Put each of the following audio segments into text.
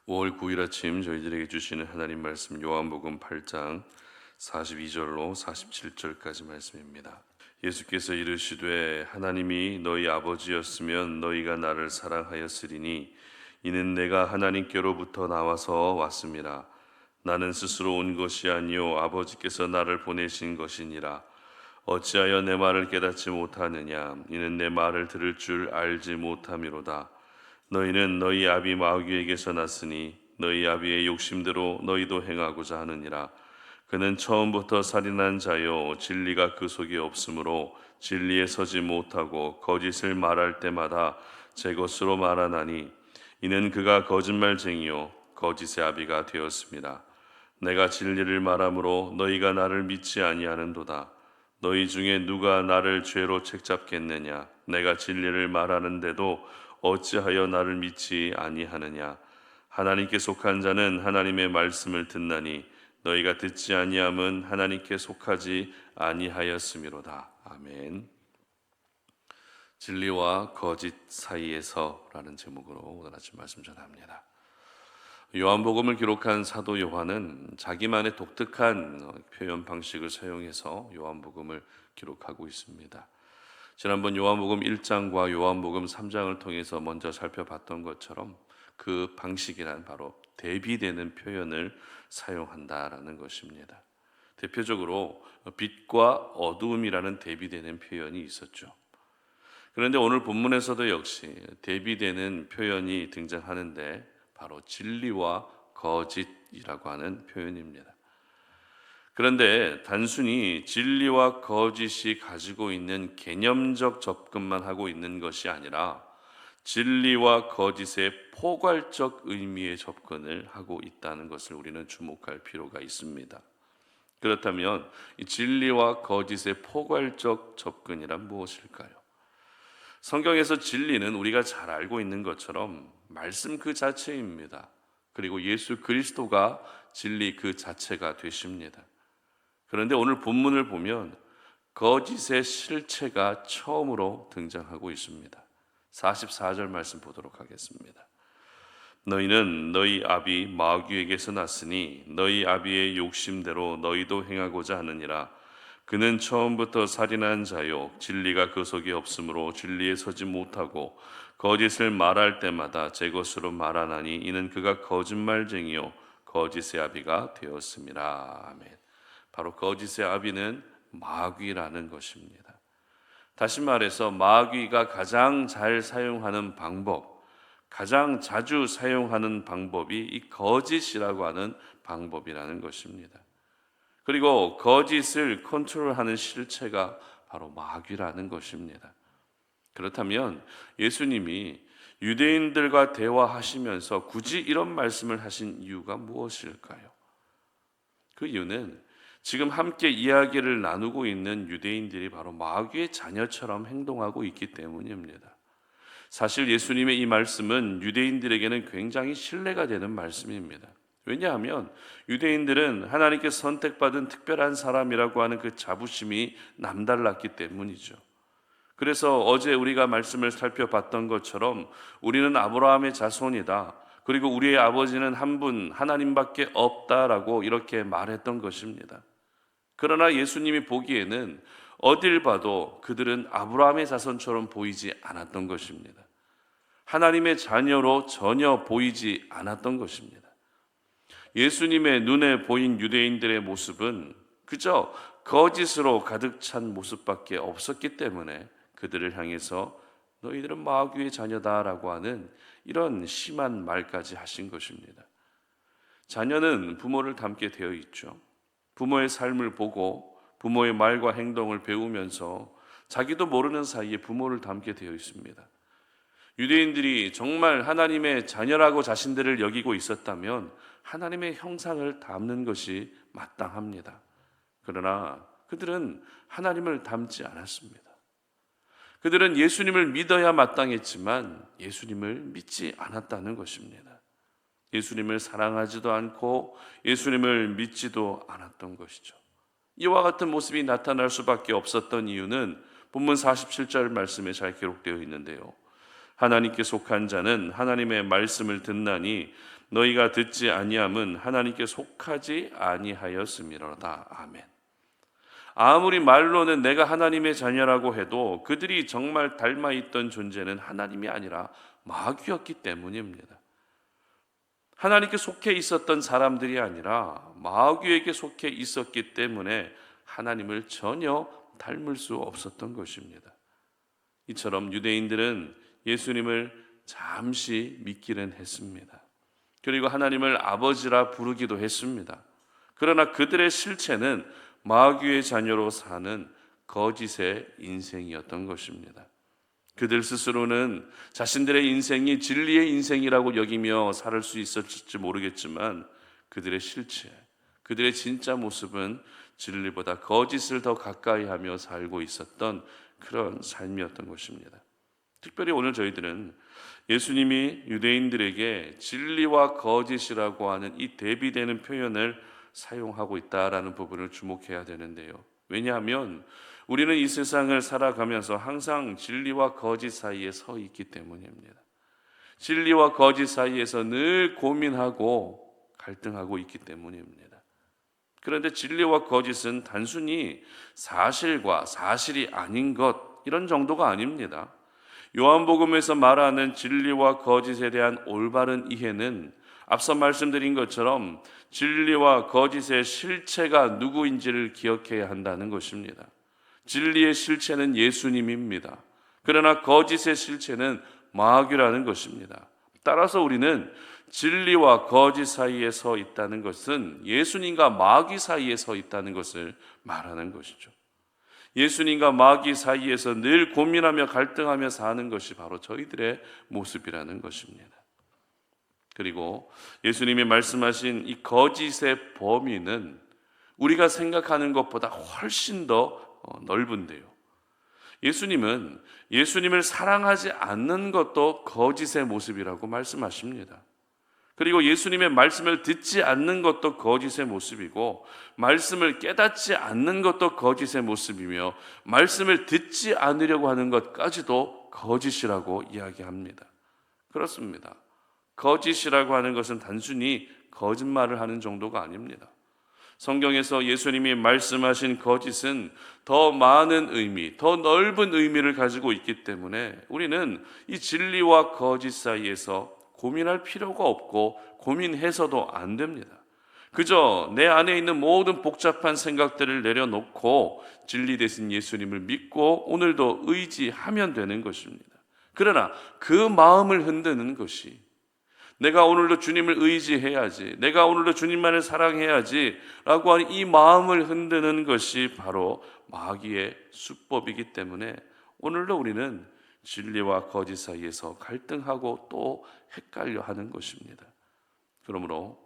5월 9일 아침 저희들에게 주시는 하나님 말씀 요한복음 8장 42절로 47절까지 말씀입니다. 예수께서 이르시되 하나님이 너희 아버지였으면 너희가 나를 사랑하였으리니 이는 내가 하나님께로부터 나와서 왔습니다. 나는 스스로 온 것이 아니요 아버지께서 나를 보내신 것이니라. 어찌하여 내 말을 깨닫지 못하느냐? 이는 내 말을 들을 줄 알지 못함이로다. 너희는 너희 아비 마귀에게서 났으니 너희 아비의 욕심대로 너희도 행하고자 하느니라. 그는 처음부터 살인한 자요 진리가 그 속에 없으므로 진리에 서지 못하고 거짓을 말할 때마다 제 것으로 말하나니 이는 그가 거짓말쟁이요 거짓의 아비가 되었습니다. 내가 진리를 말하므로 너희가 나를 믿지 아니하는도다. 너희 중에 누가 나를 죄로 책잡겠느냐? 내가 진리를 말하는데도 어찌하여 나를 믿지 아니하느냐? 하나님께 속한 자는 하나님의 말씀을 듣나니 너희가 듣지 아니함은 하나님께 속하지 아니하였음이로다. 아멘. 진리와 거짓 사이에서라는 제목으로 오늘 아침 말씀 전합니다. 요한복음을 기록한 사도 요한은 자기만의 독특한 표현 방식을 사용해서 요한복음을 기록하고 있습니다. 지난번 요한복음 1장과 요한복음 3장을 통해서 먼저 살펴봤던 것처럼 그 방식이란 바로 대비되는 표현을 사용한다라는 것입니다. 대표적으로 빛과 어두움이라는 대비되는 표현이 있었죠. 그런데 오늘 본문에서도 역시 대비되는 표현이 등장하는데 바로 진리와 거짓이라고 하는 표현입니다. 그런데 단순히 진리와 거짓이 가지고 있는 개념적 접근만 하고 있는 것이 아니라 진리와 거짓의 포괄적 의미의 접근을 하고 있다는 것을 우리는 주목할 필요가 있습니다. 그렇다면 이 진리와 거짓의 포괄적 접근이란 무엇일까요? 성경에서 진리는 우리가 잘 알고 있는 것처럼 말씀 그 자체입니다. 그리고 예수 그리스도가 진리 그 자체가 되십니다. 그런데 오늘 본문을 보면 거짓의 실체가 처음으로 등장하고 있습니다. 44절 말씀 보도록 하겠습니다. 너희는 너희 아비 마귀에게서 났으니 너희 아비의 욕심대로 너희도 행하고자 하느니라. 그는 처음부터 살인한 자요 진리가 그 속에 없으므로 진리에 서지 못하고 거짓을 말할 때마다 제 것으로 말하나니 이는 그가 거짓말쟁이요 거짓의 아비가 되었음이라. 아멘. 바로 거짓의 아비는 마귀라는 것입니다. 다시 말해서 마귀가 가장 잘 사용하는 방법, 가장 자주 사용하는 방법이 이 거짓이라고 하는 방법이라는 것입니다. 그리고 거짓을 컨트롤하는 실체가 바로 마귀라는 것입니다. 그렇다면 예수님이 유대인들과 대화하시면서 굳이 이런 말씀을 하신 이유가 무엇일까요? 그 이유는 지금 함께 이야기를 나누고 있는 유대인들이 바로 마귀의 자녀처럼 행동하고 있기 때문입니다. 사실 예수님의 이 말씀은 유대인들에게는 굉장히 신뢰가 되는 말씀입니다. 왜냐하면 유대인들은 하나님께 선택받은 특별한 사람이라고 하는 그 자부심이 남달랐기 때문이죠. 그래서 어제 우리가 말씀을 살펴봤던 것처럼 우리는 아브라함의 자손이다. 그리고 우리의 아버지는 한 분 하나님밖에 없다라고 이렇게 말했던 것입니다. 그러나 예수님이 보기에는 어딜 봐도 그들은 아브라함의 자손처럼 보이지 않았던 것입니다. 하나님의 자녀로 전혀 보이지 않았던 것입니다. 예수님의 눈에 보인 유대인들의 모습은 그저 거짓으로 가득 찬 모습밖에 없었기 때문에 그들을 향해서 너희들은 마귀의 자녀다라고 하는 이런 심한 말까지 하신 것입니다. 자녀는 부모를 닮게 되어 있죠. 부모의 삶을 보고 부모의 말과 행동을 배우면서 자기도 모르는 사이에 부모를 닮게 되어 있습니다. 유대인들이 정말 하나님의 자녀라고 자신들을 여기고 있었다면 하나님의 형상을 닮는 것이 마땅합니다. 그러나 그들은 하나님을 닮지 않았습니다. 그들은 예수님을 믿어야 마땅했지만 예수님을 믿지 않았다는 것입니다. 예수님을 사랑하지도 않고 예수님을 믿지도 않았던 것이죠. 이와 같은 모습이 나타날 수밖에 없었던 이유는 본문 47절 말씀에 잘 기록되어 있는데요. 하나님께 속한 자는 하나님의 말씀을 듣나니 너희가 듣지 아니함은 하나님께 속하지 아니하였음이로다. 아멘. 아무리 말로는 내가 하나님의 자녀라고 해도 그들이 정말 닮아 있던 존재는 하나님이 아니라 마귀였기 때문입니다. 하나님께 속해 있었던 사람들이 아니라 마귀에게 속해 있었기 때문에 하나님을 전혀 닮을 수 없었던 것입니다. 이처럼 유대인들은 예수님을 잠시 믿기는 했습니다. 그리고 하나님을 아버지라 부르기도 했습니다. 그러나 그들의 실체는 마귀의 자녀로 사는 거짓의 인생이었던 것입니다. 그들 스스로는 자신들의 인생이 진리의 인생이라고 여기며 살 수 있었을지 모르겠지만 그들의 실체, 그들의 진짜 모습은 진리보다 거짓을 더 가까이 하며 살고 있었던 그런 삶이었던 것입니다. 특별히 오늘 저희들은 예수님이 유대인들에게 진리와 거짓이라고 하는 이 대비되는 표현을 사용하고 있다라는 부분을 주목해야 되는데요. 왜냐하면 우리는 이 세상을 살아가면서 항상 진리와 거짓 사이에 서 있기 때문입니다. 진리와 거짓 사이에서 늘 고민하고 갈등하고 있기 때문입니다. 그런데 진리와 거짓은 단순히 사실과 사실이 아닌 것 이런 정도가 아닙니다. 요한복음에서 말하는 진리와 거짓에 대한 올바른 이해는 앞서 말씀드린 것처럼 진리와 거짓의 실체가 누구인지를 기억해야 한다는 것입니다. 진리의 실체는 예수님입니다. 그러나 거짓의 실체는 마귀라는 것입니다. 따라서 우리는 진리와 거짓 사이에 서 있다는 것은 예수님과 마귀 사이에 서 있다는 것을 말하는 것이죠. 예수님과 마귀 사이에서 늘 고민하며 갈등하며 사는 것이 바로 저희들의 모습이라는 것입니다. 그리고 예수님이 말씀하신 이 거짓의 범위는 우리가 생각하는 것보다 훨씬 더 넓은데요. 예수님은 예수님을 사랑하지 않는 것도 거짓의 모습이라고 말씀하십니다. 그리고 예수님의 말씀을 듣지 않는 것도 거짓의 모습이고 말씀을 깨닫지 않는 것도 거짓의 모습이며 말씀을 듣지 않으려고 하는 것까지도 거짓이라고 이야기합니다. 그렇습니다. 거짓이라고 하는 것은 단순히 거짓말을 하는 정도가 아닙니다. 성경에서 예수님이 말씀하신 거짓은 더 많은 의미, 더 넓은 의미를 가지고 있기 때문에 우리는 이 진리와 거짓 사이에서 고민할 필요가 없고 고민해서도 안 됩니다. 그저 내 안에 있는 모든 복잡한 생각들을 내려놓고 진리 대신 예수님을 믿고 오늘도 의지하면 되는 것입니다. 그러나 그 마음을 흔드는 것이 내가 오늘도 주님을 의지해야지, 내가 오늘도 주님만을 사랑해야지 라고 하는 이 마음을 흔드는 것이 바로 마귀의 수법이기 때문에 오늘도 우리는 진리와 거짓 사이에서 갈등하고 또 헷갈려 하는 것입니다. 그러므로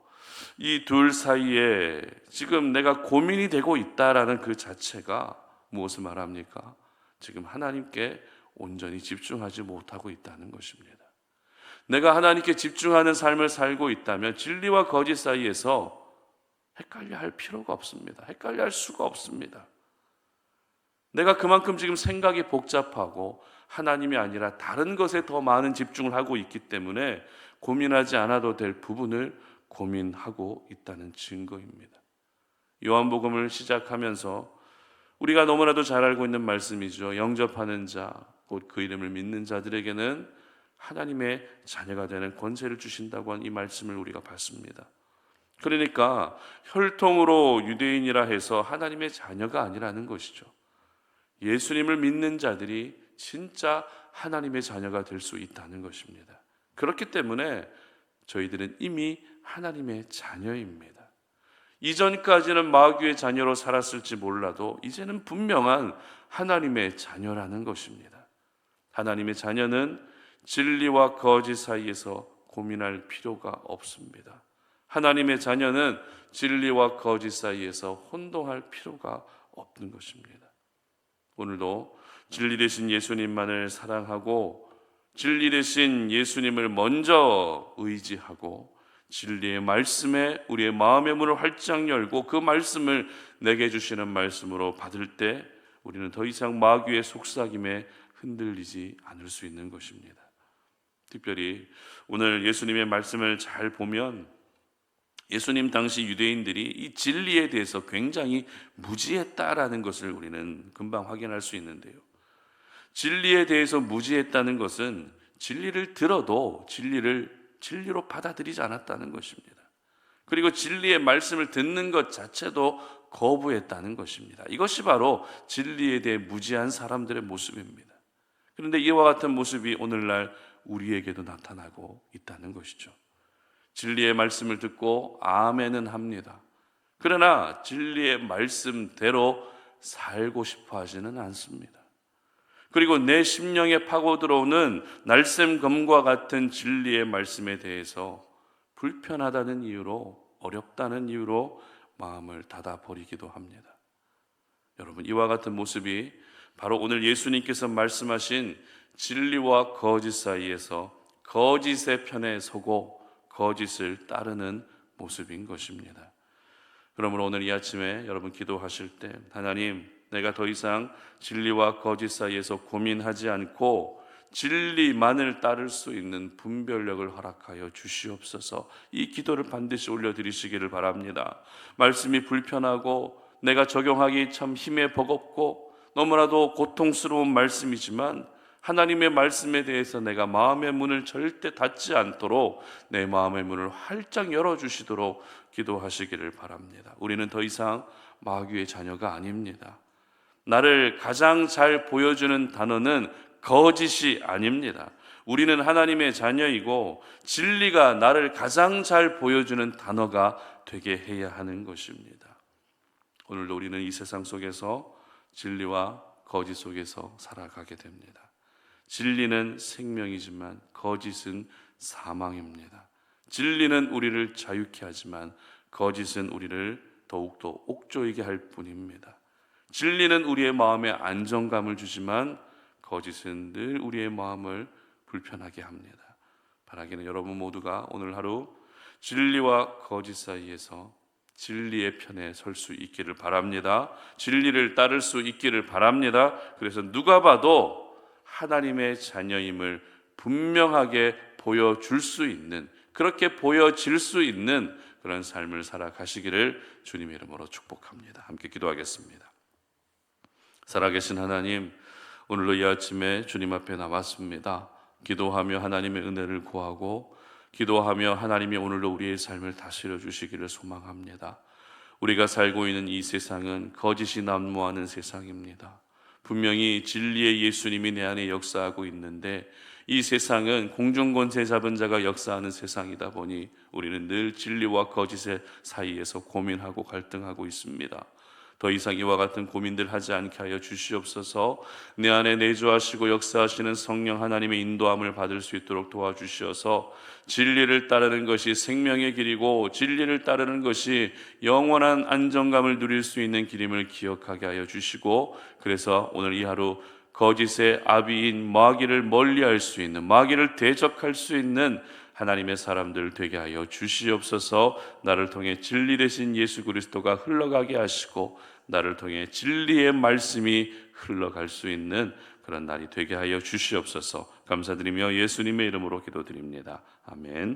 이 둘 사이에 지금 내가 고민이 되고 있다라는 그 자체가 무엇을 말합니까? 지금 하나님께 온전히 집중하지 못하고 있다는 것입니다. 내가 하나님께 집중하는 삶을 살고 있다면 진리와 거짓 사이에서 헷갈려 할 필요가 없습니다. 헷갈려 할 수가 없습니다. 내가 그만큼 지금 생각이 복잡하고 하나님이 아니라 다른 것에 더 많은 집중을 하고 있기 때문에 고민하지 않아도 될 부분을 고민하고 있다는 증거입니다. 요한복음을 시작하면서 우리가 너무나도 잘 알고 있는 말씀이죠. 영접하는 자, 곧 그 이름을 믿는 자들에게는 하나님의 자녀가 되는 권세를 주신다고 한 이 말씀을 우리가 봤습니다. 그러니까 혈통으로 유대인이라 해서 하나님의 자녀가 아니라는 것이죠. 예수님을 믿는 자들이 진짜 하나님의 자녀가 될 수 있다는 것입니다. 그렇기 때문에 저희들은 이미 하나님의 자녀입니다. 이전까지는 마귀의 자녀로 살았을지 몰라도 이제는 분명한 하나님의 자녀라는 것입니다. 하나님의 자녀는 진리와 거짓 사이에서 고민할 필요가 없습니다. 하나님의 자녀는 진리와 거짓 사이에서 혼동할 필요가 없는 것입니다. 오늘도 진리 되신 예수님만을 사랑하고 진리 되신 예수님을 먼저 의지하고 진리의 말씀에 우리의 마음의 문을 활짝 열고 그 말씀을 내게 주시는 말씀으로 받을 때 우리는 더 이상 마귀의 속삭임에 흔들리지 않을 수 있는 것입니다. 특별히 오늘 예수님의 말씀을 잘 보면 예수님 당시 유대인들이 이 진리에 대해서 굉장히 무지했다라는 것을 우리는 금방 확인할 수 있는데요. 진리에 대해서 무지했다는 것은 진리를 들어도 진리로 받아들이지 않았다는 것입니다. 그리고 진리의 말씀을 듣는 것 자체도 거부했다는 것입니다. 이것이 바로 진리에 대해 무지한 사람들의 모습입니다. 그런데 이와 같은 모습이 오늘날 우리에게도 나타나고 있다는 것이죠. 진리의 말씀을 듣고 아멘은 합니다. 그러나 진리의 말씀대로 살고 싶어 하지는 않습니다. 그리고 내 심령에 파고 들어오는 날쌘검과 같은 진리의 말씀에 대해서 불편하다는 이유로, 어렵다는 이유로 마음을 닫아버리기도 합니다. 여러분, 이와 같은 모습이 바로 오늘 예수님께서 말씀하신 진리와 거짓 사이에서 거짓의 편에 서고 거짓을 따르는 모습인 것입니다. 그러므로 오늘 이 아침에 여러분 기도하실 때, 하나님, 내가 더 이상 진리와 거짓 사이에서 고민하지 않고 진리만을 따를 수 있는 분별력을 허락하여 주시옵소서. 이 기도를 반드시 올려드리시기를 바랍니다. 말씀이 불편하고 내가 적용하기 참 힘에 버겁고 너무나도 고통스러운 말씀이지만 하나님의 말씀에 대해서 내가 마음의 문을 절대 닫지 않도록 내 마음의 문을 활짝 열어주시도록 기도하시기를 바랍니다. 우리는 더 이상 마귀의 자녀가 아닙니다. 나를 가장 잘 보여주는 단어는 거짓이 아닙니다. 우리는 하나님의 자녀이고 진리가 나를 가장 잘 보여주는 단어가 되게 해야 하는 것입니다. 오늘도 우리는 이 세상 속에서 진리와 거짓 속에서 살아가게 됩니다. 진리는 생명이지만 거짓은 사망입니다. 진리는 우리를 자유케 하지만 거짓은 우리를 더욱더 옥조이게 할 뿐입니다. 진리는 우리의 마음에 안정감을 주지만 거짓은 늘 우리의 마음을 불편하게 합니다. 바라기는 여러분 모두가 오늘 하루 진리와 거짓 사이에서 진리의 편에 설 수 있기를 바랍니다. 진리를 따를 수 있기를 바랍니다. 그래서 누가 봐도 하나님의 자녀임을 분명하게 보여줄 수 있는, 그렇게 보여질 수 있는 그런 삶을 살아가시기를 주님의 이름으로 축복합니다. 함께 기도하겠습니다. 살아계신 하나님, 오늘도 이 아침에 주님 앞에 나왔습니다. 기도하며 하나님의 은혜를 구하고 기도하며 하나님이 오늘도 우리의 삶을 다스려 주시기를 소망합니다. 우리가 살고 있는 이 세상은 거짓이 난무하는 세상입니다. 분명히 진리의 예수님이 내 안에 역사하고 있는데 이 세상은 공중권세 잡은 자가 역사하는 세상이다 보니 우리는 늘 진리와 거짓의 사이에서 고민하고 갈등하고 있습니다. 더 이상 이와 같은 고민들 하지 않게 하여 주시옵소서. 내 안에 내주하시고 역사하시는 성령 하나님의 인도함을 받을 수 있도록 도와주시어서 진리를 따르는 것이 생명의 길이고 진리를 따르는 것이 영원한 안정감을 누릴 수 있는 길임을 기억하게 하여 주시고, 그래서 오늘 이 하루 거짓의 아비인 마귀를 멀리할 수 있는, 마귀를 대적할 수 있는 하나님의 사람들 되게 하여 주시옵소서. 나를 통해 진리 되신 예수 그리스도가 흘러가게 하시고 나를 통해 진리의 말씀이 흘러갈 수 있는 그런 날이 되게 하여 주시옵소서. 감사드리며 예수님의 이름으로 기도드립니다. 아멘.